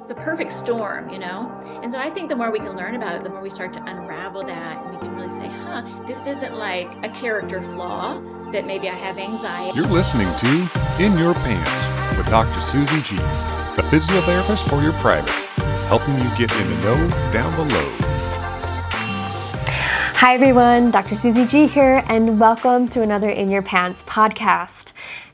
it's a perfect storm, you know? And so I think the more we can learn about it, the more we start to unravel that, and we can really say, this isn't like a character flaw that maybe I have anxiety. You're listening to In Your Pants with Dr. Susie G, the physiotherapist for your private, helping you get in the know, down the low. Hi everyone, Dr. Susie G here, and welcome to another In Your Pants podcast.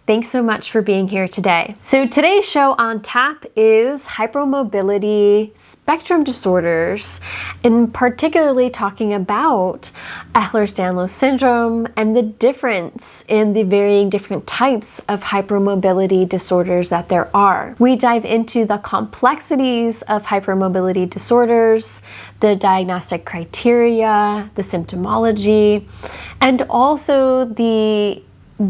Thanks so much for being here today. So today's show on tap is hypermobility spectrum disorders, and particularly talking about Ehlers-Danlos syndrome and the difference in the varying different types of hypermobility disorders that there are. We dive into the complexities of hypermobility disorders, the diagnostic criteria, the symptomology, and also the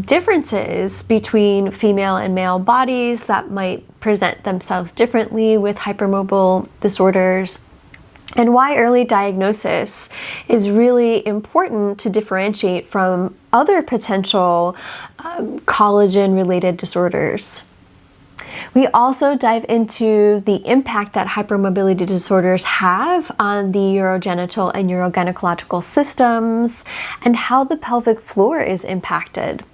differences between female and male bodies that might present themselves differently with hypermobile disorders, and why early diagnosis is really important to differentiate from other potential collagen-related disorders. We also dive into the impact that hypermobility disorders have on the urogenital and urogynecological systems and how the pelvic floor is impacted.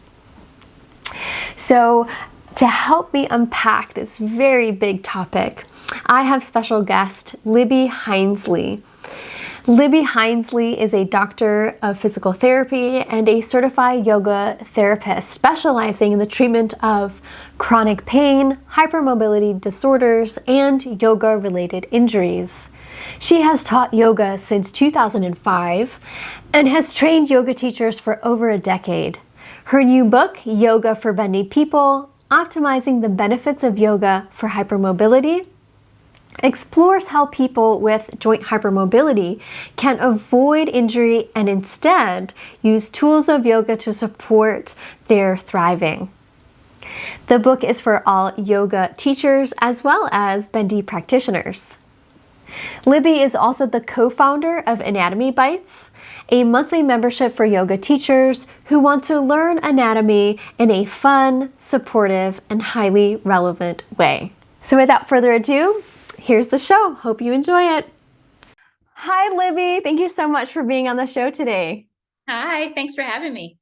So, to help me unpack this very big topic, I have special guest Libby Hinsley. Libby Hinsley is a doctor of physical therapy and a certified yoga therapist specializing in the treatment of chronic pain, hypermobility disorders, and yoga-related injuries. She has taught yoga since 2005 and has trained yoga teachers for over a decade. Her new book, Yoga for Bendy People, Optimizing the Benefits of Yoga for Hypermobility, explores how people with joint hypermobility can avoid injury and instead use tools of yoga to support their thriving. The book is for all yoga teachers as well as bendy practitioners. Libby is also the co-founder of Anatomy Bites, a monthly membership for yoga teachers who want to learn anatomy in a fun, supportive, and highly relevant way. So without further ado, here's the show. Hope you enjoy it. Hi, Libby. Thank you so much for being on the show today. Hi, thanks for having me.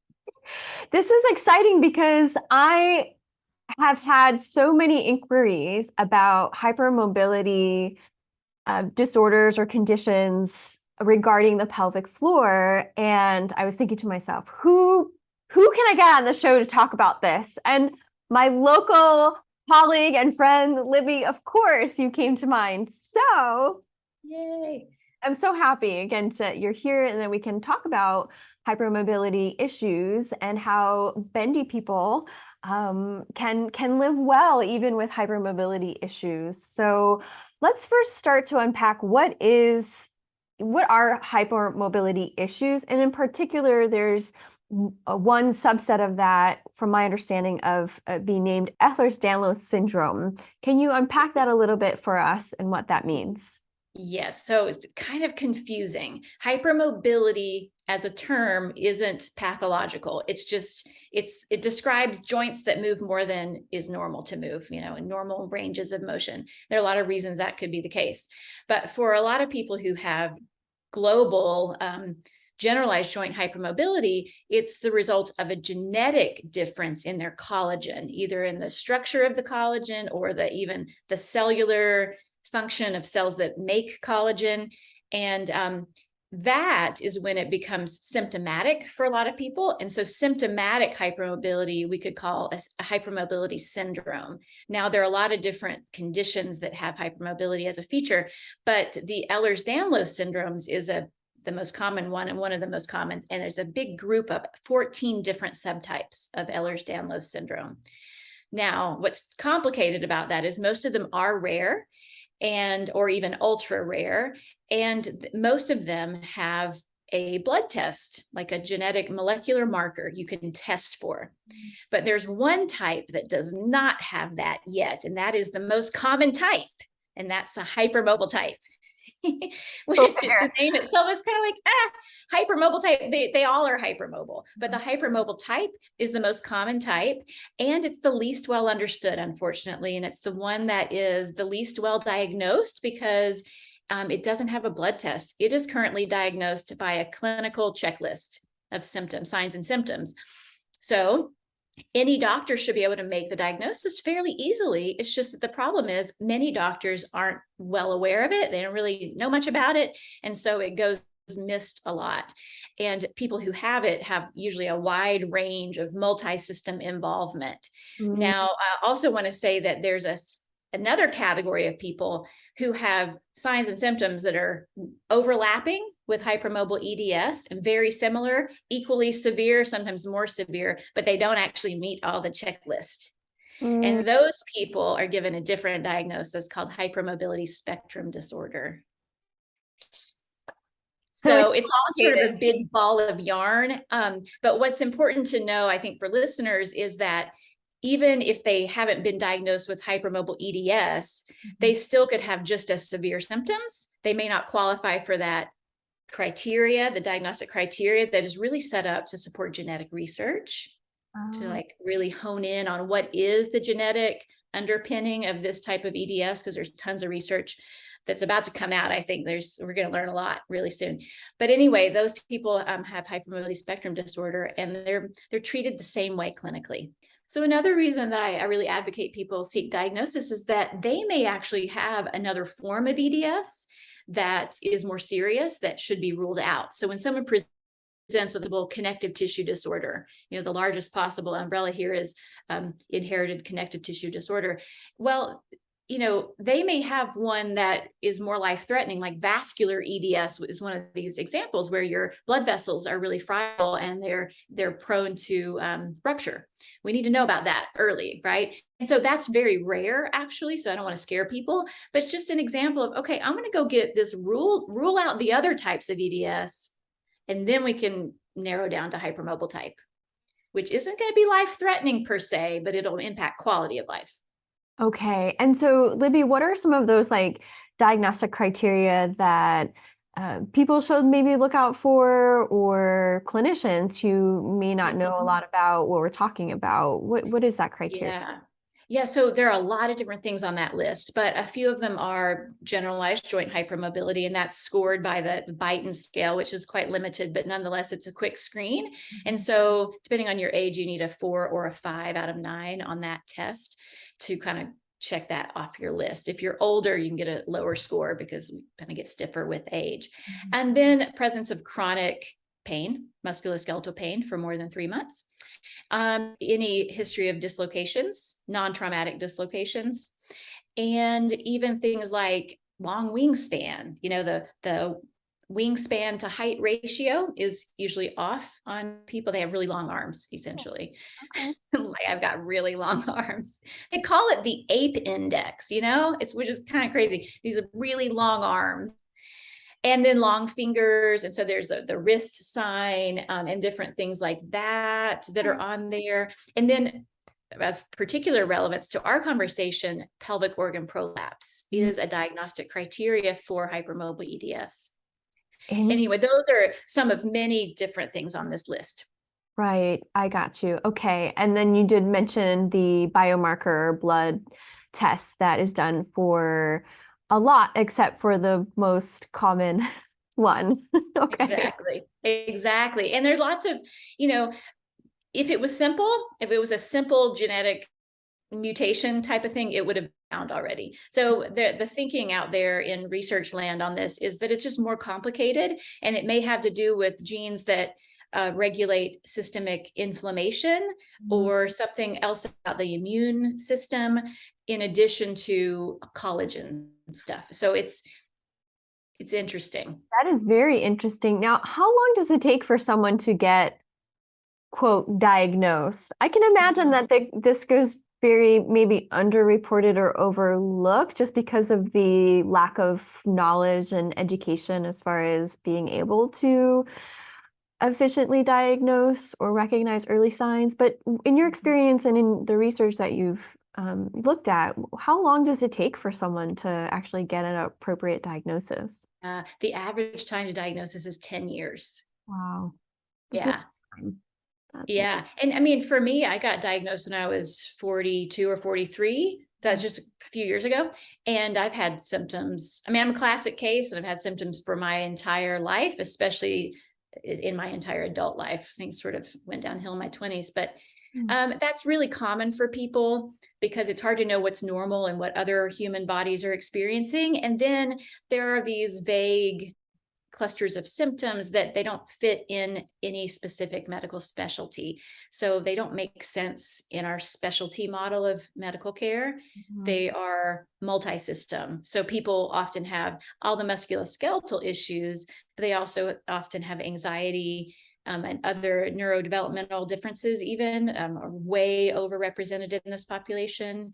This is exciting because I have had so many inquiries about hypermobility disorders or conditions regarding the pelvic floor, and I was thinking to myself, who can I get on the show to talk about this? And my local colleague and friend Libby, of course, you came to mind. So Yay. I'm so happy again that you're here, and then we can talk about hypermobility issues and how bendy people can live well even with hypermobility issues. So let's first start to unpack what are hypermobility issues, and in particular, there's one subset of that, from my understanding, of being named Ehlers-Danlos syndrome. Can you unpack that a little bit for us and what that means? Yes, so it's kind of confusing. Hypermobility as a term isn't pathological. It describes joints that move more than is normal to move, in normal ranges of motion. There are a lot of reasons that could be the case. But for a lot of people who have global generalized joint hypermobility, it's the result of a genetic difference in their collagen, either in the structure of the collagen or even the cellular function of cells that make collagen. And that is when it becomes symptomatic for a lot of people. And so symptomatic hypermobility, we could call a hypermobility syndrome. Now, there are a lot of different conditions that have hypermobility as a feature, but the Ehlers-Danlos syndromes is the most common one and one of the most common. And there's a big group of 14 different subtypes of Ehlers-Danlos syndrome. Now, what's complicated about that is most of them are rare or even ultra rare. And most of them have a blood test, like a genetic molecular marker you can test for. But there's one type that does not have that yet, and that is the most common type, and that's the hypermobile type. which the name itself is kind of like, hypermobile type. They all are hypermobile, but the hypermobile type is the most common type, and it's the least well understood, unfortunately. And it's the one that is the least well diagnosed because it doesn't have a blood test. It is currently diagnosed by a clinical checklist of symptoms, signs and symptoms. So any doctor should be able to make the diagnosis fairly easily. It's just that the problem is many doctors aren't well aware of it. They don't really know much about it. And so it goes missed a lot. And people who have it have usually a wide range of multi-system involvement. Now, I also want to say that there's another category of people who have signs and symptoms that are overlapping with hypermobile EDS and very similar, equally severe, sometimes more severe, but they don't actually meet all the checklist. And those people are given a different diagnosis called hypermobility spectrum disorder. So it's all sort of a big ball of yarn. But what's important to know, I think, for listeners is that even if they haven't been diagnosed with hypermobile EDS, they still could have just as severe symptoms. They may not qualify for that criteria, the diagnostic criteria that is really set up to support genetic research, to like really hone in on what is the genetic underpinning of this type of EDS, because there's tons of research that's about to come out. I think we're going to learn a lot really soon. But anyway, those people have hypermobility spectrum disorder, and they're treated the same way clinically. So another reason that I really advocate people seek diagnosis is that they may actually have another form of EDS that is more serious that should be ruled out. So when someone presents with a connective tissue disorder, the largest possible umbrella here is inherited connective tissue disorder. Well, they may have one that is more life-threatening, like vascular EDS is one of these examples where your blood vessels are really fragile and they're prone to rupture. We need to know about that early, right? And so that's very rare, actually. So I don't want to scare people, but it's just an example of, okay, I'm going to go get this rule out the other types of EDS, and then we can narrow down to hypermobile type, which isn't going to be life-threatening per se, but it'll impact quality of life. Okay. And so, Libby, what are some of those like diagnostic criteria that people should maybe look out for, or clinicians who may not know a lot about what we're talking about? What is that criteria? Yeah. So there are a lot of different things on that list, but a few of them are generalized joint hypermobility, and that's scored by the Beighton scale, which is quite limited, but nonetheless, it's a quick screen. And so depending on your age, you need a 4 or a 5 out of 9 on that test to kind of check that off your list. If you're older, you can get a lower score because we kind of get stiffer with age. And then presence of chronic pain, musculoskeletal pain for more than 3 months. Any history of dislocations, non-traumatic dislocations, and even things like long wingspan. The wingspan to height ratio is usually off on people. They have really long arms, essentially. Okay. Like, I've got really long arms. They call it the ape index, which is kind of crazy. These are really long arms. And then long fingers. And so there's the wrist sign and different things like that are on there. And then of particular relevance to our conversation, pelvic organ prolapse is a diagnostic criteria for hypermobile EDS. Anyway, those are some of many different things on this list. Right. I got you. Okay. And then you did mention the biomarker blood test that is done for a lot, except for the most common one. Okay. Exactly. And there's lots of, if it was a simple genetic mutation type of thing, it would have found already. So the thinking out there in research land on this is that it's just more complicated, and it may have to do with genes that regulate systemic inflammation or something else about the immune system, in addition to collagen stuff. So it's interesting. That is very interesting. Now, how long does it take for someone to get, quote, diagnosed? I can imagine that this goes very maybe underreported or overlooked just because of the lack of knowledge and education as far as being able to efficiently diagnose or recognize early signs. But in your experience and in the research that you've looked at, how long does it take for someone to actually get an appropriate diagnosis? The average time to diagnosis is 10 years. Wow. That's a Yeah. time. That's Yeah. And I mean, for me, I got diagnosed when I was 42 or 43. That's just a few years ago. And I've had symptoms. I mean, I'm a classic case and I've had symptoms for my entire life, especially in my entire adult life. Things sort of went downhill in my 20s, but that's really common for people because it's hard to know what's normal and what other human bodies are experiencing. And then there are these vague clusters of symptoms that they don't fit in any specific medical specialty. So they don't make sense in our specialty model of medical care. They are multi-system. So people often have all the musculoskeletal issues, but they also often have anxiety, and other neurodevelopmental differences even are way overrepresented in this population.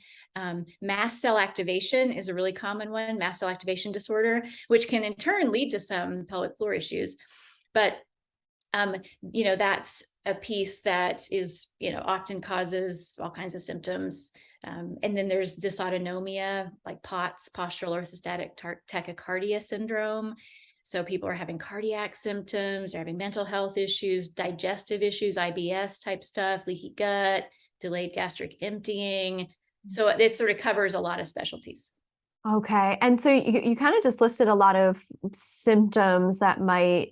Mast cell activation is a really common one, mast cell activation disorder, which can in turn lead to some pelvic floor issues. But, that's a piece that is, often causes all kinds of symptoms. And then there's dysautonomia, like POTS, postural orthostatic tachycardia syndrome. So people are having cardiac symptoms, they're having mental health issues, digestive issues, IBS type stuff, leaky gut, delayed gastric emptying. So this sort of covers a lot of specialties. Okay. And so you kind of just listed a lot of symptoms that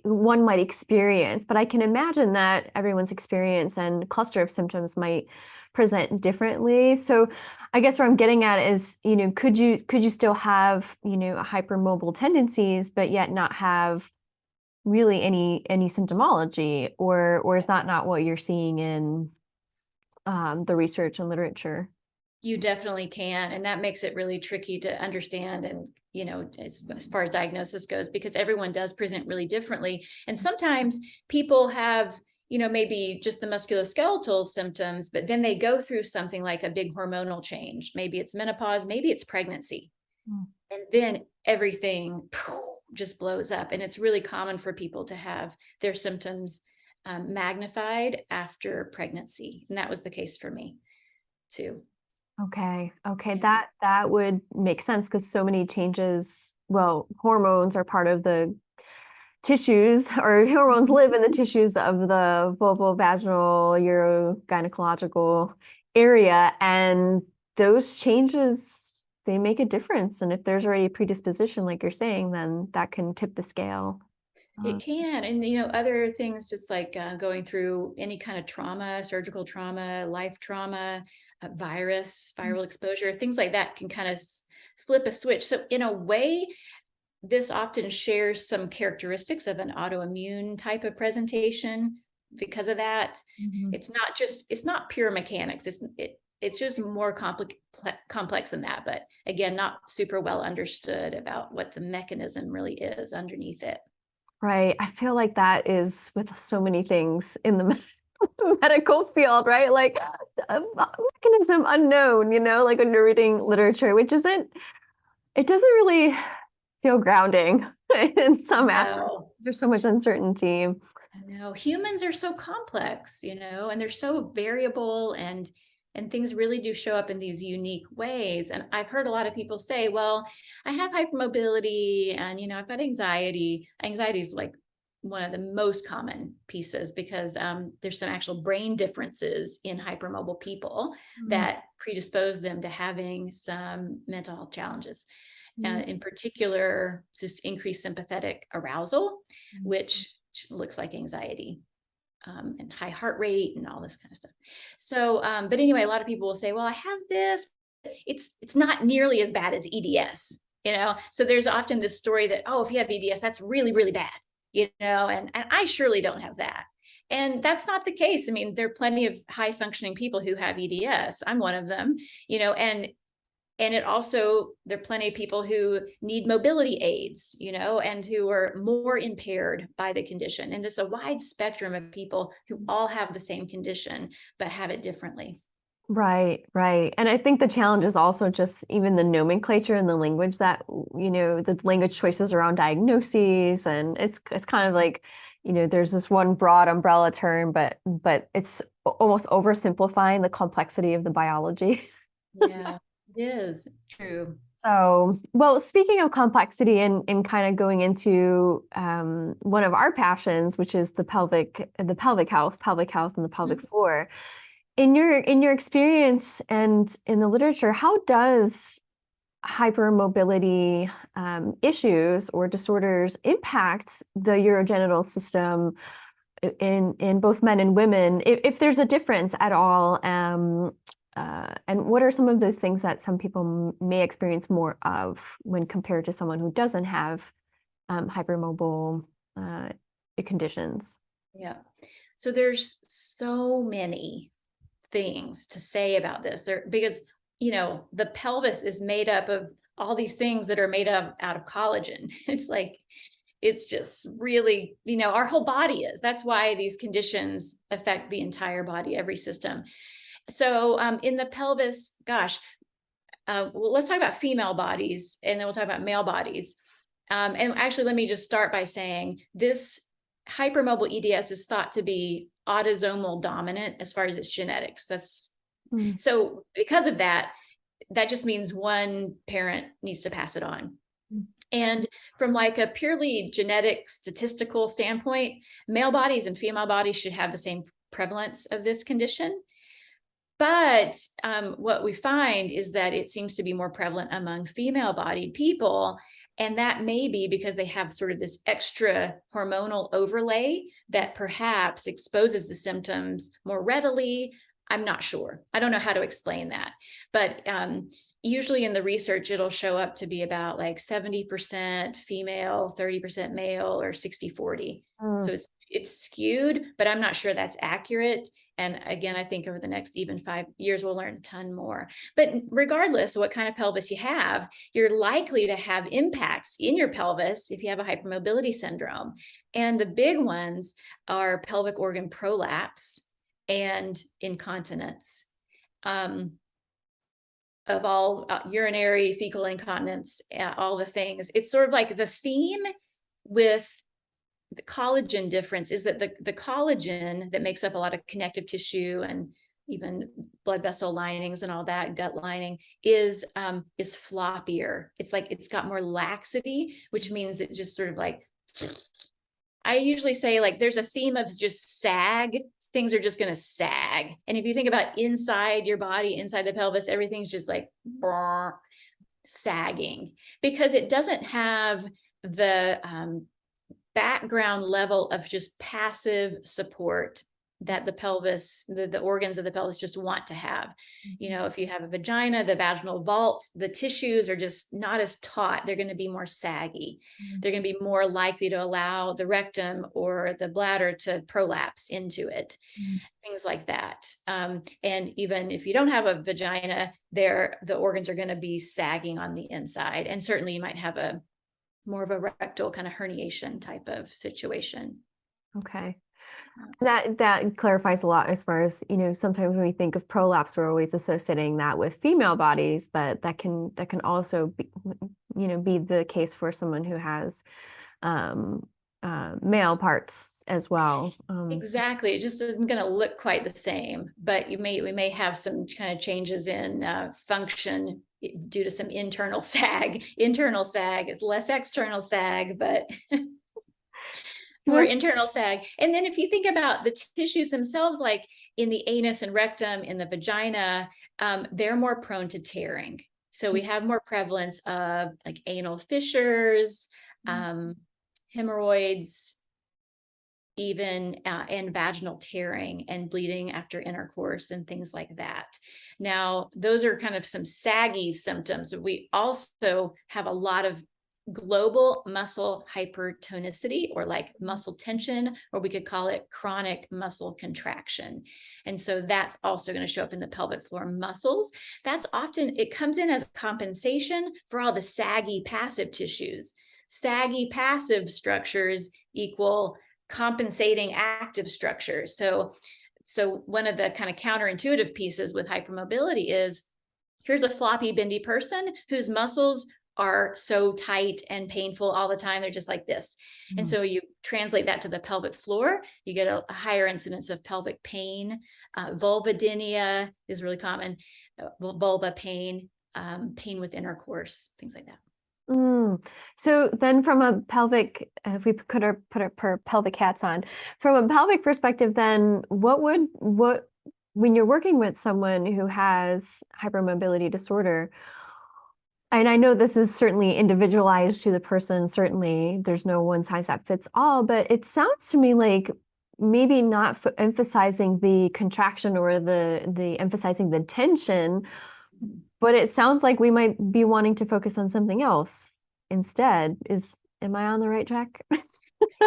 one might experience, but I can imagine that everyone's experience and cluster of symptoms might present differently. So I guess what I'm getting at is, could you still have, hypermobile tendencies, but yet not have really any symptomology, or is that not what you're seeing in the research and literature? You definitely can. And that makes it really tricky to understand. And, as far as diagnosis goes, because everyone does present really differently. And sometimes people have, maybe just the musculoskeletal symptoms, but then they go through something like a big hormonal change. Maybe it's menopause, maybe it's pregnancy. And then everything just blows up. And it's really common for people to have their symptoms magnified after pregnancy. And that was the case for me too. Okay. Yeah. That would make sense because so many changes, well, hormones are part of the tissues, or hormones live in the tissues of the vulvovaginal urogynecological area, and those changes, they make a difference. And if there's already a predisposition, like you're saying, then that can tip the scale. It can. And, other things just like going through any kind of trauma, surgical trauma, life trauma, viral exposure, things like that can kind of flip a switch. So in a way, this often shares some characteristics of an autoimmune type of presentation because of that. It's not pure mechanics. It's just more complex than that. But again, not super well understood about what the mechanism really is underneath it. Right. I feel like that is with so many things in the medical field, right? Like a mechanism unknown, like when you're reading literature, which it doesn't really feel grounding in some aspects. There's so much uncertainty. I know humans are so complex, and they're so variable, and things really do show up in these unique ways. And I've heard a lot of people say, well, I have hypermobility and, I've got anxiety. Anxiety is like one of the most common pieces because there's some actual brain differences in hypermobile people that predispose them to having some mental health challenges. In particular, just increased sympathetic arousal, which looks like anxiety. And high heart rate and all this kind of stuff. So, but anyway, a lot of people will say, well, I have this, it's not nearly as bad as EDS, So there's often this story that, oh, if you have EDS, that's really, really bad, and I surely don't have that. And that's not the case. I mean, there are plenty of high functioning people who have EDS. I'm one of them, and it also, there are plenty of people who need mobility aids, and who are more impaired by the condition. And there's a wide spectrum of people who all have the same condition, but have it differently. Right. And I think the challenge is also just even the nomenclature and the language that, the language choices around diagnoses. And it's kind of like, there's this one broad umbrella term, but it's almost oversimplifying the complexity of the biology. Yeah, it is true. So, well, speaking of complexity and kind of going into one of our passions, which is the pelvic health, and the pelvic floor. In your experience and in the literature, how does hypermobility issues or disorders impact the urogenital system in both men and women, if there's a difference at all? And what are some of those things that some people may experience more of when compared to someone who doesn't have hypermobile conditions? Yeah. So there's so many things to say about this because, the pelvis is made up of all these things that are made up out of collagen. It's just really, our whole body is. That's why these conditions affect the entire body, every system. So in the pelvis, well, let's talk about female bodies, and then we'll talk about male bodies. And actually, let me just start by saying this hypermobile EDS is thought to be autosomal dominant as far as its genetics. So because of that just means one parent needs to pass it on. And from like a purely genetic statistical standpoint, male bodies and female bodies should have the same prevalence of this condition. But what we find is that it seems to be more prevalent among female-bodied people. And that may be because they have sort of this extra hormonal overlay that perhaps exposes the symptoms more readily. I'm not sure. I don't know how to explain that. But usually in the research, it'll show up to be about like 70% female, 30% male, or 60-40. So it's skewed, but I'm not sure that's accurate. And again, I think over the next even 5 years, we'll learn a ton more. But regardless of what kind of pelvis you have, you're likely to have impacts in your pelvis if you have a hypermobility syndrome. And the big ones are pelvic organ prolapse and incontinence. Of all urinary, fecal incontinence, all the things. It's sort of like the theme with the collagen difference is that the collagen that makes up a lot of connective tissue and even blood vessel linings and all that, gut lining, is floppier. It's like it's got more laxity, which means it just sort of like, I usually say like there's a theme of just sag. Things are just going to sag. And if you think about inside your body, inside the pelvis, everything's just like sagging because it doesn't have the background level of just passive support that the pelvis, the organs of the pelvis just want to have. If you have a vagina, the vaginal vault, the tissues are just not as taut. They're going to be more saggy. They're going to be more likely to allow the rectum or the bladder to prolapse into it. Things like that. And even if you don't have a vagina, the organs are going to be sagging on the inside. And certainly you might have more of a rectal kind of herniation type of situation. Okay. That clarifies a lot as far as, sometimes when we think of prolapse, we're always associating that with female bodies, but that can also be, be the case for someone who has male parts as well. Exactly. It just isn't going to look quite the same, but we may have some kind of changes in function due to some internal sag. Internal sag is less external sag, but more internal sag. And then if you think about the tissues themselves, like in the anus and rectum, in the vagina, they're more prone to tearing. So we have more prevalence of like anal fissures, hemorrhoids, even and vaginal tearing and bleeding after intercourse and things like that. Now, those are kind of some saggy symptoms. We also have a lot of global muscle hypertonicity, or like muscle tension, or we could call it chronic muscle contraction. And so that's also going to show up in the pelvic floor muscles. It comes in as compensation for all the saggy passive tissues. Saggy passive structures equal compensating active structures. So one of the kind of counterintuitive pieces with hypermobility is, here's a floppy, bendy person whose muscles are so tight and painful all the time. They're just like this. And so you translate that to the pelvic floor, you get a higher incidence of pelvic pain. Vulvodynia is really common, vulva pain, pain with intercourse, things like that. So then from a pelvic, if we put our pelvic hats on, from a pelvic perspective, then what when you're working with someone who has hypermobility disorder, and I know this is certainly individualized to the person, certainly there's no one size that fits all, but it sounds to me like maybe not emphasizing the contraction or the emphasizing the tension, but it sounds like we might be wanting to focus on something else instead. Am I on the right track?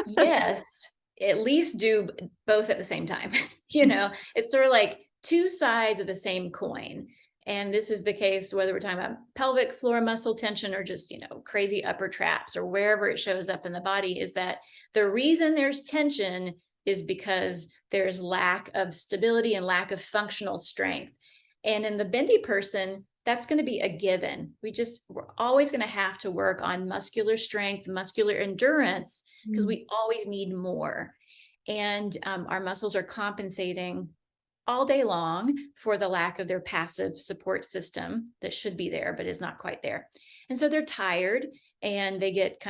Yes, at least do both at the same time. It's sort of like two sides of the same coin. And this is the case whether we're talking about pelvic floor muscle tension or just, crazy upper traps or wherever it shows up in the body, is that the reason there's tension is because there's lack of stability and lack of functional strength. And in the bendy person, that's going to be a given. We're always going to have to work on muscular strength, muscular endurance, because we always need more. And our muscles are compensating all day long for the lack of their passive support system that should be there, but is not quite there. And so they're tired and they get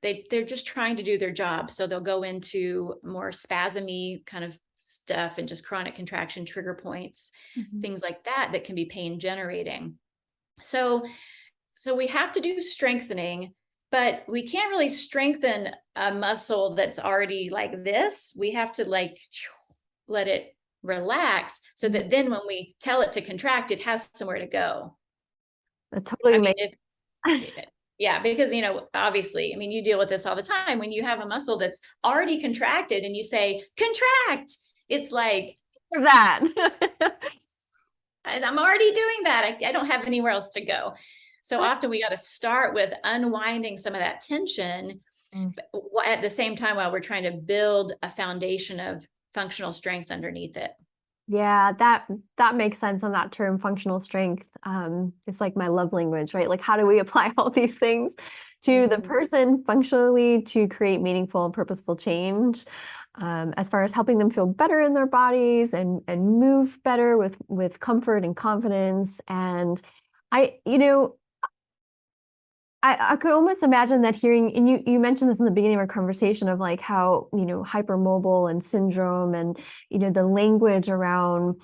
they're just trying to do their job. So they'll go into more spasmy kind of stuff and just chronic contraction trigger points, things like that can be pain generating. So we have to do strengthening, but we can't really strengthen a muscle that's already like this. We have to let it relax so that then when we tell it to contract, it has somewhere to go. That totally makes sense. Yeah, because, obviously, you deal with this all the time. When you have a muscle that's already contracted and you say, contract, it's like that. I'm already doing that. I don't have anywhere else to go. So often we got to start with unwinding some of that tension at the same time while we're trying to build a foundation of functional strength underneath it. Yeah, that makes sense on that term, functional strength. It's like my love language, right? Like, how do we apply all these things to the person functionally to create meaningful and purposeful change, as far as helping them feel better in their bodies and move better with comfort and confidence. And I could almost imagine that hearing, and you mentioned this in the beginning of our conversation of like how, hypermobile and syndrome and, the language around,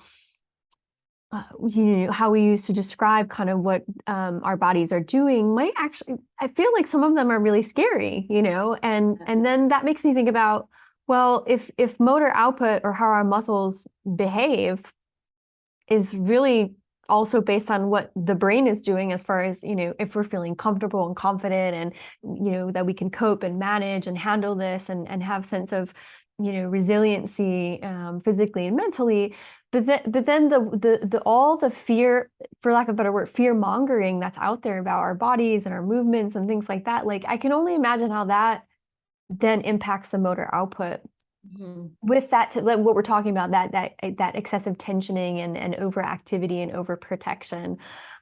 how we use to describe kind of what our bodies are doing might actually, I feel like some of them are really scary, and then that makes me think about, well, if motor output or how our muscles behave is really also based on what the brain is doing as far as, if we're feeling comfortable and confident and, that we can cope and manage and handle this and have sense of, resiliency, physically and mentally. But then the all the fear, for lack of a better word, fear mongering that's out there about our bodies and our movements and things like that. Like, I can only imagine how that then impacts the motor output. With that, what we're talking about, that excessive tensioning and overactivity and overprotection.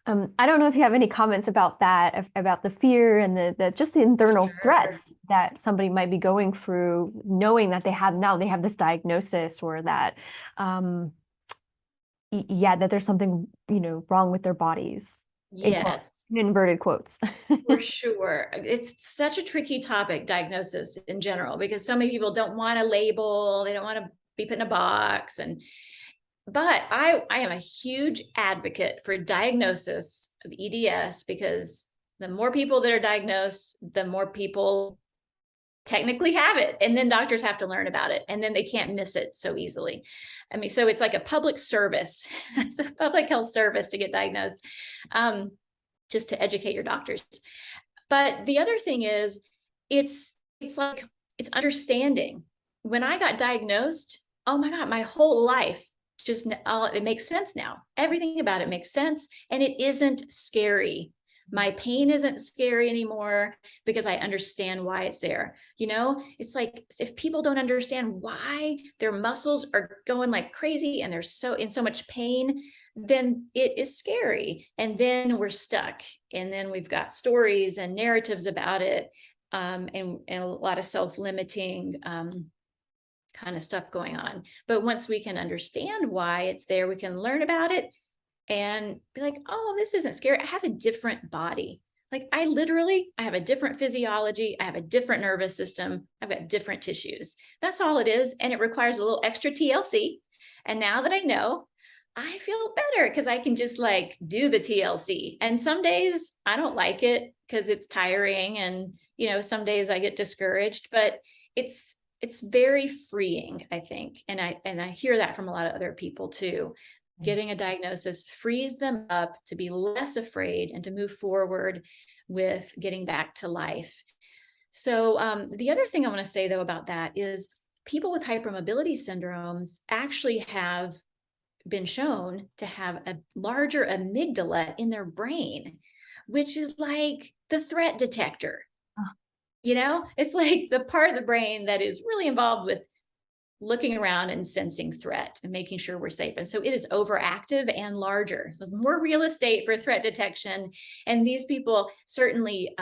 I don't know if you have any comments about that, about the fear and the just the internal threats that somebody might be going through, knowing that they have this diagnosis, or that that there's something wrong with their bodies. Yes. In inverted quotes. For sure. It's such a tricky topic, diagnosis in general, because so many people don't want a label. They don't want to be put in a box. But I am a huge advocate for diagnosis of EDS, because the more people that are diagnosed, the more people technically have it. And then doctors have to learn about it, and then they can't miss it so easily. So it's like a public service. It's a public health service to get diagnosed, just to educate your doctors. But the other thing is, it's understanding. When I got diagnosed, oh my God, my whole life it makes sense now. Everything about it makes sense. And it isn't scary. My pain isn't scary anymore because I understand why it's there. It's like if people don't understand why their muscles are going like crazy and they're so in so much pain, then it is scary. And then we're stuck. And then we've got stories and narratives about it, and a lot of self-limiting kind of stuff going on. But once we can understand why it's there, we can learn about it and be like, oh, this isn't scary. I have a different body. Like I have a different physiology. I have a different nervous system. I've got different tissues. That's all it is. And it requires a little extra TLC. And now that I know, I feel better because I can just like do the TLC. And some days I don't like it because it's tiring. And, some days I get discouraged, but it's very freeing, I think. And I hear that from a lot of other people too. Getting a diagnosis frees them up to be less afraid and to move forward with getting back to life. So the other thing I want to say though about that is people with hypermobility syndromes actually have been shown to have a larger amygdala in their brain, which is like the threat detector. It's like the part of the brain that is really involved with looking around and sensing threat and making sure we're safe. And so it is overactive and larger. So it's more real estate for threat detection. And these people certainly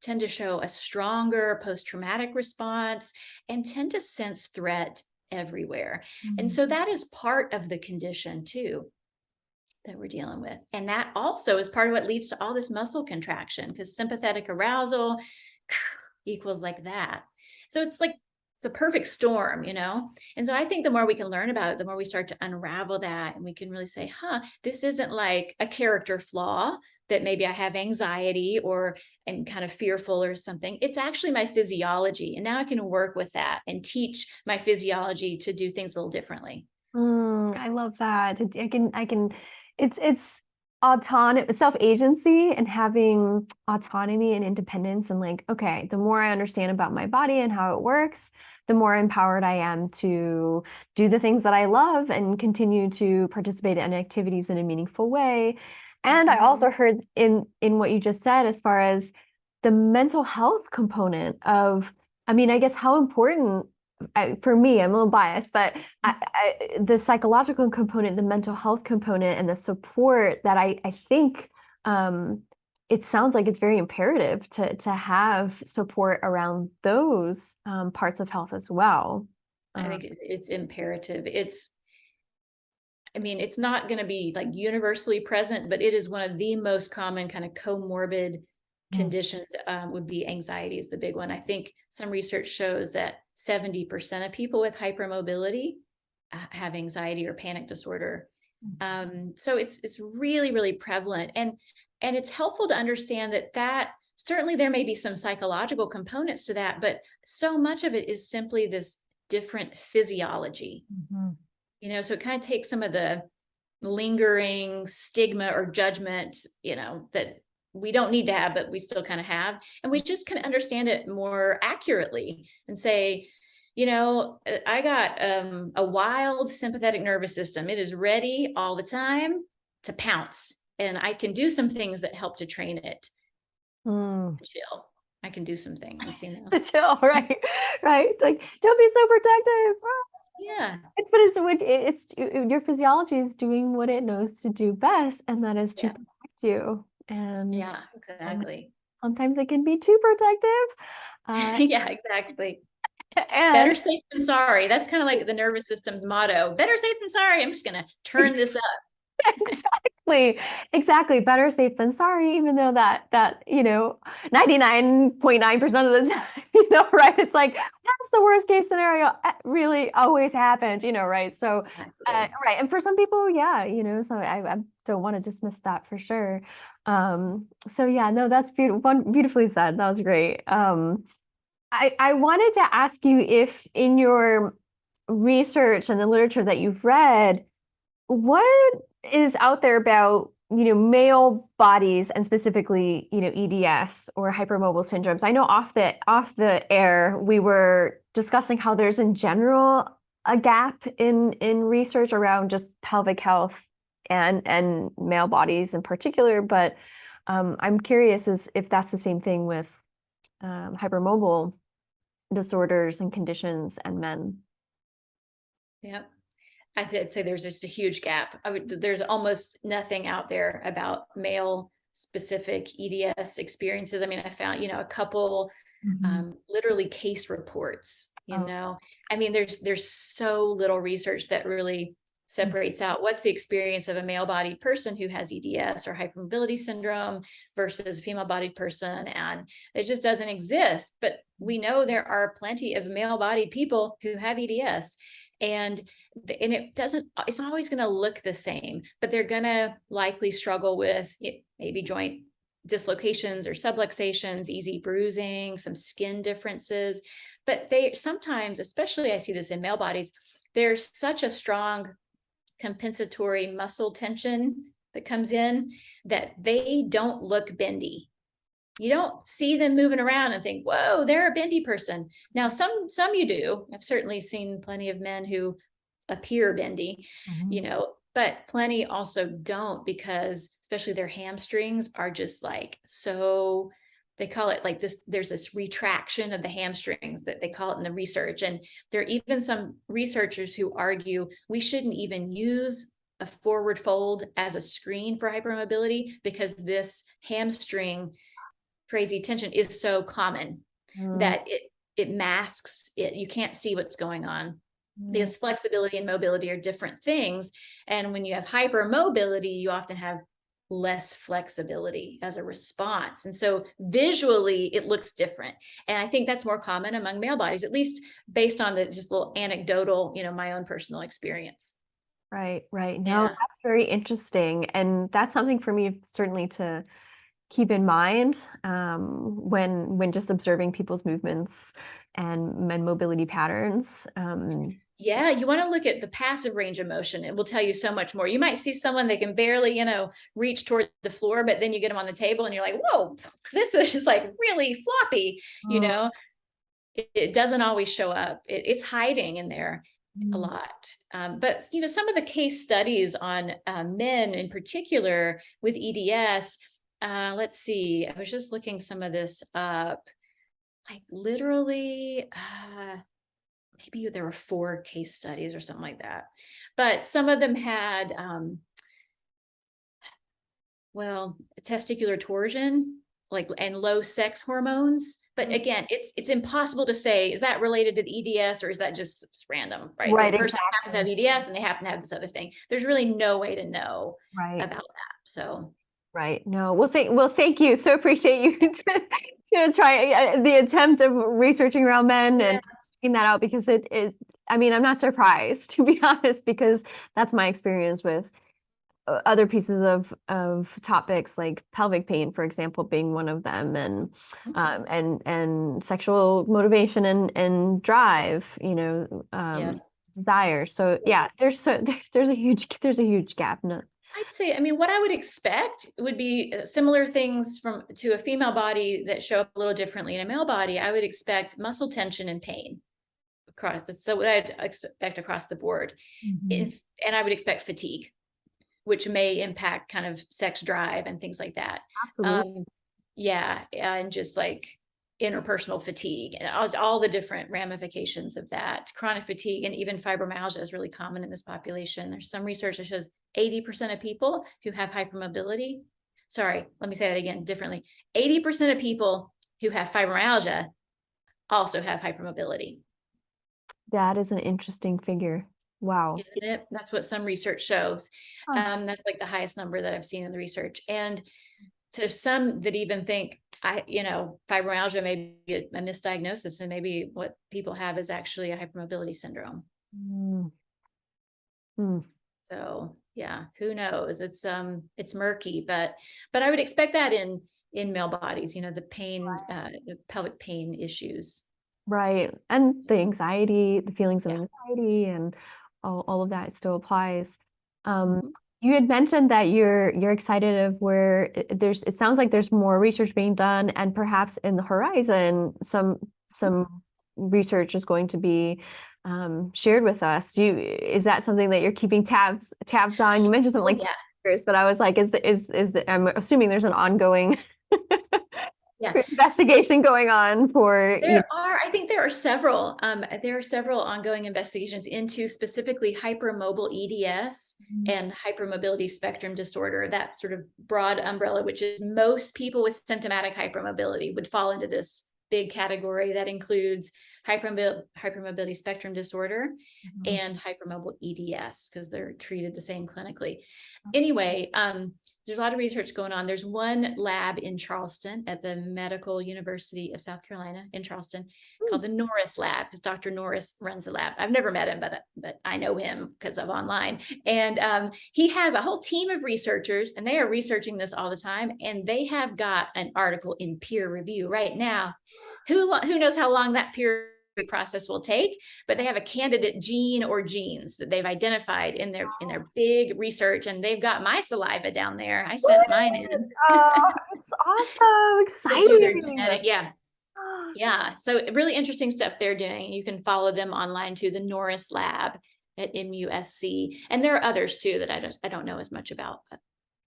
tend to show a stronger post-traumatic response and tend to sense threat everywhere. Mm-hmm. And so that is part of the condition too that we're dealing with. And that also is part of what leads to all this muscle contraction, because sympathetic arousal equals like that. So it's like, it's a perfect storm, And so I think the more we can learn about it, the more we start to unravel that, and we can really say, this isn't like a character flaw that maybe I have anxiety or am kind of fearful or something. It's actually my physiology. And now I can work with that and teach my physiology to do things a little differently. I love that. It's autonomy, self-agency, and having autonomy and independence. And like, okay, the more I understand about my body and how it works, the more empowered I am to do the things that I love and continue to participate in activities in a meaningful way. And I also heard in what you just said, as far as the mental health component of, I guess how important, for me, I'm a little biased, but the psychological component, the mental health component, and the support that I think it sounds like it's very imperative to have support around those parts of health as well. I think it's imperative. It's not going to be like universally present, but it is one of the most common kind of comorbid conditions. Would be anxiety is the big one. I think some research shows that 70% of people with hypermobility have anxiety or panic disorder. So it's really, really prevalent. And it's helpful to understand that certainly there may be some psychological components to that, but so much of it is simply this different physiology. So it kind of takes some of the lingering stigma or judgment, that we don't need to have, but we still kind of have. And we just can understand it more accurately and say, I got a wild sympathetic nervous system. It is ready all the time to pounce. And I can do some things that help to train it. Chill. I can do some things, Chill, right. Like, don't be so protective. Yeah. It's your physiology is doing what it knows to do best, and that is to protect you. And yeah, exactly. Sometimes it can be too protective. Yeah, exactly. Better safe than sorry. That's kind of like the nervous system's motto. Better safe than sorry. I'm just going to turn this up. Exactly. Better safe than sorry, even though that 99.9% of the time, right? It's like, that's the worst case scenario. It really always happens, right? So, right. And for some people, so I don't want to dismiss that for sure. So yeah, no, that's beautifully said. That was great. I wanted to ask you if in your research and the literature that you've read, what is out there about, male bodies and specifically, EDS or hypermobile syndromes? I know off the air, we were discussing how there's in general a gap in research around just pelvic health and male bodies in particular, but I'm curious if that's the same thing with hypermobile disorders and conditions and men. Yep. I'd say there's just a huge gap. There's almost nothing out there about male specific EDS experiences. I mean, I found, a couple literally case reports, I mean, there's so little research that really separates out what's the experience of a male-bodied person who has EDS or hypermobility syndrome versus a female-bodied person, and it just doesn't exist. But we know there are plenty of male-bodied people who have EDS, and it's always going to look the same, but they're going to likely struggle with maybe joint dislocations or subluxations, easy bruising, some skin differences. But they sometimes, especially I see this in male bodies, there's such a strong compensatory muscle tension that comes in that they don't look bendy. You don't see them moving around and think, whoa, they're a bendy person. Now, some you do. I've certainly seen plenty of men who appear bendy, but plenty also don't, because especially their hamstrings are just like, so they call it like this, there's this retraction of the hamstrings that they call it in the research. And there are even some researchers who argue we shouldn't even use a forward fold as a screen for hypermobility, because this hamstring crazy tension is so common that it masks it. You can't see what's going on. Because flexibility and mobility are different things. And when you have hypermobility, you often have less flexibility as a response. And so visually it looks different. And I think that's more common among male bodies, at least based on the just little anecdotal, my own personal experience. Right. No, that's very interesting. And that's something for me certainly to keep in mind when just observing people's movements and mobility patterns. Yeah, you want to look at the passive range of motion. It will tell you so much more. You might see someone that can barely, reach toward the floor, but then you get them on the table and you're like, whoa, this is just like really floppy, It doesn't always show up. It's hiding in there a lot. But, some of the case studies on men in particular with EDS, let's see, I was just looking some of this up, like literally, maybe there were 4 case studies or something like that, but some of them had, testicular torsion, and low sex hormones. But again, it's impossible to say, is that related to the EDS or is that just random, right? Right, this person happens to have EDS and they happen to have this other thing. There's really no way to know about that. So. Right. No. Well, thank you. So appreciate you try the attempt of researching around men and checking that out, because I mean, I'm not surprised, to be honest, because that's my experience with other pieces of topics, like pelvic pain, for example, being one of them, and sexual motivation and drive, desire. So yeah, there's a huge gap. No. I'd say, I mean, what I would expect would be similar things to a female body that show up a little differently in a male body. I would expect muscle tension and pain across. So what I'd expect across the board. And I would expect fatigue, which may impact kind of sex drive and things like that. Absolutely. And just like interpersonal fatigue and all the different ramifications of that. Chronic fatigue and even fibromyalgia is really common in this population. There's some research that shows 80% of people who have hypermobility, sorry, let me say that again differently. 80% of people who have fibromyalgia also have hypermobility. That is an interesting figure. Wow. Isn't it? That's what some research shows. That's like the highest number that I've seen in the research. And to some that even think fibromyalgia may be a misdiagnosis, and maybe what people have is actually a hypermobility syndrome. So yeah, who knows? It's murky, but I would expect that in male bodies, the pain, the pelvic pain issues. Right. And the anxiety, the feelings of anxiety and all of that still applies. You had mentioned that you're excited of where it sounds like there's more research being done, and perhaps in the horizon, some research is going to be shared with us. Is that something that you're keeping tabs on? You mentioned something like but I was like, I'm assuming there's an ongoing Yeah. investigation going on for, I think there are several ongoing investigations into specifically hypermobile EDS and hypermobility spectrum disorder, that sort of broad umbrella, which is most people with symptomatic hypermobility would fall into this big category that includes hypermobility spectrum disorder and hypermobile EDS, because they're treated the same clinically. Anyway, there's a lot of research going on. There's one lab in Charleston at the Medical University of South Carolina in Charleston called the Norris Lab, because Dr. Norris runs the lab. I've never met him, but I know him because of online. And he has a whole team of researchers, and they are researching this all the time. And they have got an article in peer review right now. Who knows how long that peer process will take, but they have a candidate gene or genes that they've identified in their big research, and they've got my saliva down there. I sent mine in. Oh, it's awesome, exciting. Yeah. So really interesting stuff they're doing. You can follow them online too, the Norris Lab at MUSC, and there are others too that I don't know as much about. But.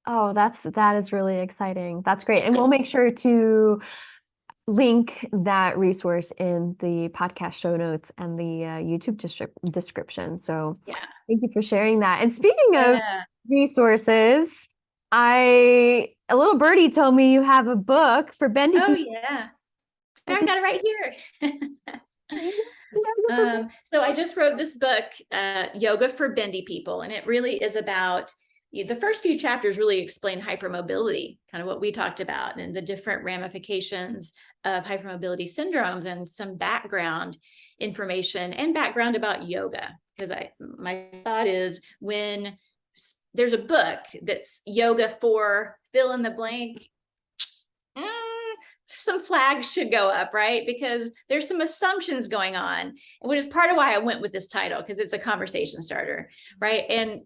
Oh, that is really exciting. That's great, and we'll make sure to link that resource in the podcast show notes and the YouTube description. So thank you for sharing that. And speaking of resources, a little birdie told me you have a book for bendy people. Yeah. I got it right here. So I just wrote this book, Yoga for Bendy People, and it really is about the first few chapters really explain hypermobility, kind of what we talked about, and the different ramifications of hypermobility syndromes, and some background information and background about yoga. Because my thought is, when there's a book that's yoga for fill in the blank, some flags should go up, right? Because there's some assumptions going on, which is part of why I went with this title, because it's a conversation starter, right? And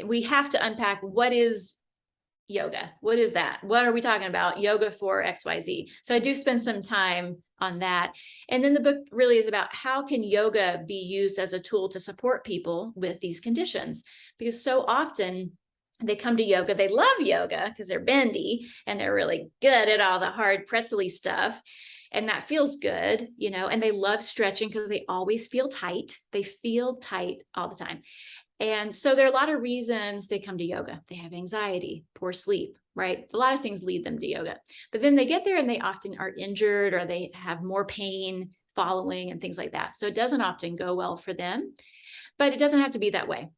we have to unpack, what is yoga? What is that? What are we talking about? Yoga for XYZ. So I do spend some time on that. And then the book really is about, how can yoga be used as a tool to support people with these conditions? Because so often they come to yoga, they love yoga because they're bendy and they're really good at all the hard pretzel-y stuff. And that feels good, and they love stretching because they always feel tight. They feel tight all the time. And so there are a lot of reasons they come to yoga. They have anxiety, poor sleep, right? A lot of things lead them to yoga. But then they get there and they often are injured, or they have more pain following and things like that. So it doesn't often go well for them, but it doesn't have to be that way.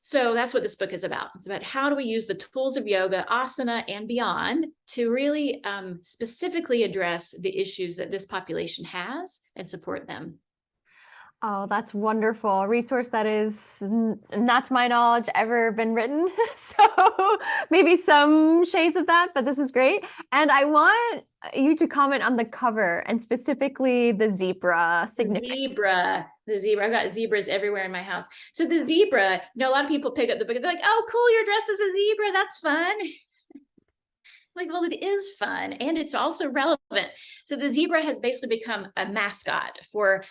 So that's what this book is about. It's about, how do we use the tools of yoga, asana, and beyond to really specifically address the issues that this population has and support them. Oh, that's wonderful. A resource that is, not to my knowledge, ever been written. So maybe some shades of that, but this is great. And I want you to comment on the cover, and specifically the zebra significance. The zebra. I've got zebras everywhere in my house. So the zebra, a lot of people pick up the book and they're like, oh, cool, you're dressed as a zebra. That's fun. Like, well, it is fun, and it's also relevant. So the zebra has basically become a mascot for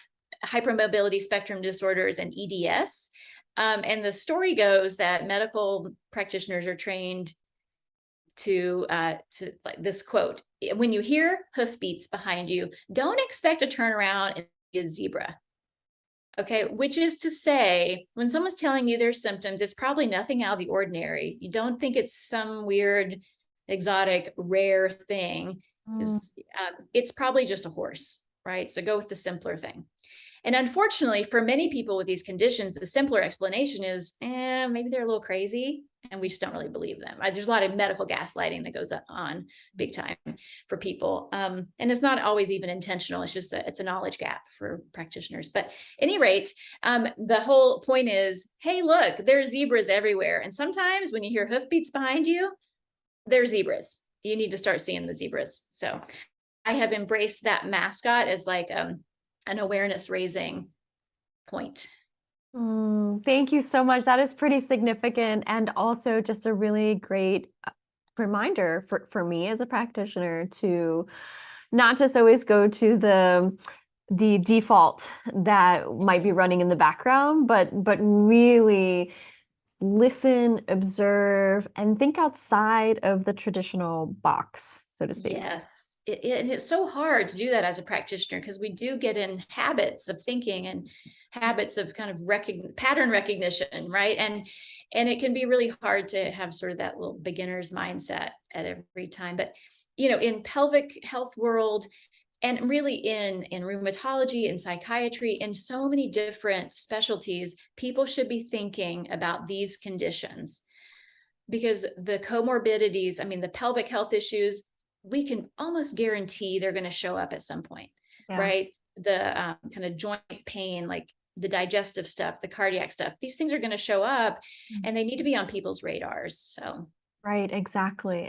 hypermobility spectrum disorders and EDS. And the story goes that medical practitioners are trained to like this quote: when you hear hoofbeats behind you, don't expect to turn around and see a zebra. Okay, which is to say, when someone's telling you their symptoms, it's probably nothing out of the ordinary. You don't think it's some weird, exotic, rare thing. It's probably just a horse, right? So go with the simpler thing. And unfortunately, for many people with these conditions, the simpler explanation is, maybe they're a little crazy, and we just don't really believe them. There's a lot of medical gaslighting that goes on big time for people. And it's not always even intentional. It's just that it's a knowledge gap for practitioners. But at any rate, the whole point is, hey, look, there's zebras everywhere. And sometimes when you hear hoofbeats behind you, there's zebras. You need to start seeing the zebras. So I have embraced that mascot as like an awareness raising point. Thank you so much. That is pretty significant, and also just a really great reminder for me as a practitioner to not just always go to the default that might be running in the background, but really listen, observe, and think outside of the traditional box, so to speak. Yes. And it's so hard to do that as a practitioner because we do get in habits of thinking and habits of kind of pattern recognition, right? And it can be really hard to have sort of that little beginner's mindset at every time. But in pelvic health world, and really in rheumatology and psychiatry, in so many different specialties, people should be thinking about these conditions because the comorbidities, I mean, the pelvic health issues, we can almost guarantee they're going to show up at some point, right? The kind of joint pain, like the digestive stuff, the cardiac stuff, these things are going to show up and they need to be on people's radars. So. Right, exactly.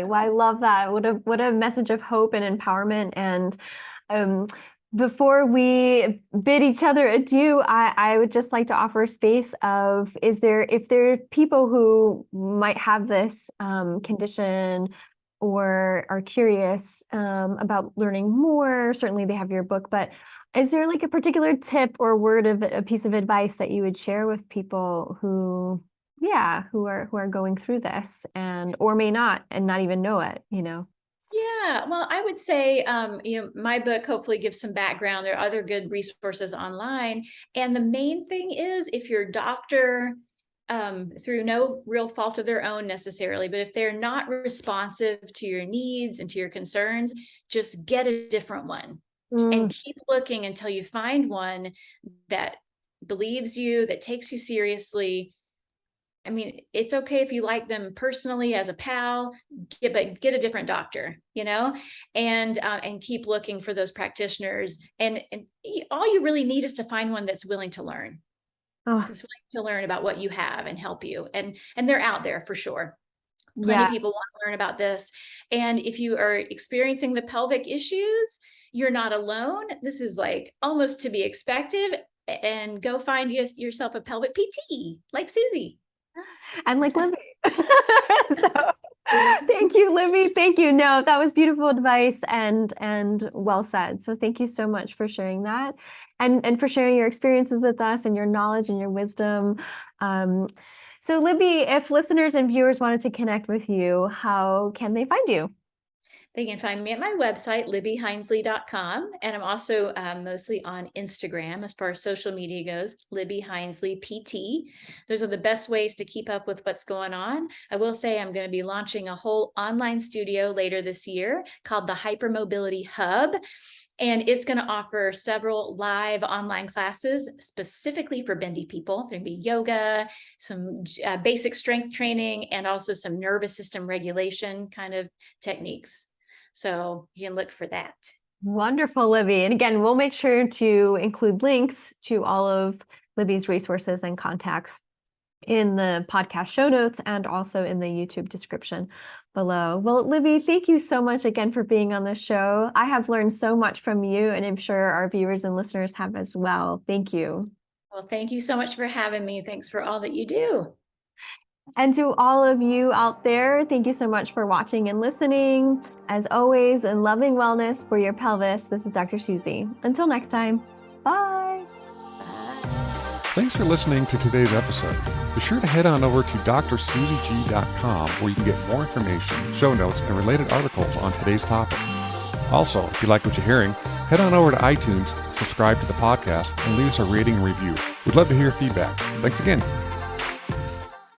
Well, I love that. What a message of hope and empowerment. And before we bid each other adieu, I would just like to offer a space of, if there are people who might have this condition or are curious about learning more, certainly they have your book, but is there like a particular tip or word of a piece of advice that you would share with people who are going through this or may not and not even know it, Yeah, well, I would say, my book hopefully gives some background. There are other good resources online. And the main thing is if your doctor, through no real fault of their own necessarily, but if they're not responsive to your needs and to your concerns, just get a different one and keep looking until you find one that believes you, that takes you seriously. I mean, it's okay if you like them personally as a pal, but get a different doctor, and keep looking for those practitioners. And all you really need is to find one that's willing to learn. That's willing to learn about what you have and help you. And they're out there for sure. Plenty of people want to learn about this. And if you are experiencing the pelvic issues, you're not alone. This is like almost to be expected. And go find yourself a pelvic PT like Susie. And like Libby. So thank you, Libby. Thank you. No, that was beautiful advice and well said. So thank you so much for sharing that and for sharing your experiences with us and your knowledge and your wisdom. So Libby, if listeners and viewers wanted to connect with you, how can they find you? They can find me at my website, libbyhinsley.com. And I'm also mostly on Instagram as far as social media goes, Libby Hinsley PT. Those are the best ways to keep up with what's going on. I will say I'm going to be launching a whole online studio later this year called the Hypermobility Hub. And it's going to offer several live online classes specifically for bendy people. There'll be yoga, some basic strength training, and also some nervous system regulation kind of techniques. So you can look for that. Wonderful, Libby. And again, we'll make sure to include links to all of Libby's resources and contacts in the podcast show notes and also in the YouTube description below. Well, Libby, thank you so much again for being on the show. I have learned so much from you, and I'm sure our viewers and listeners have as well. Thank you. Well, thank you so much for having me. Thanks for all that you do. And to all of you out there, thank you so much for watching and listening. As always, in loving wellness for your pelvis, this is Dr. Susie. Until next time, bye. Thanks for listening to today's episode. Be sure to head on over to drsuzyg.com where you can get more information, show notes, and related articles on today's topic. Also, if you like what you're hearing, head on over to iTunes, subscribe to the podcast, and leave us a rating and review. We'd love to hear feedback. Thanks again.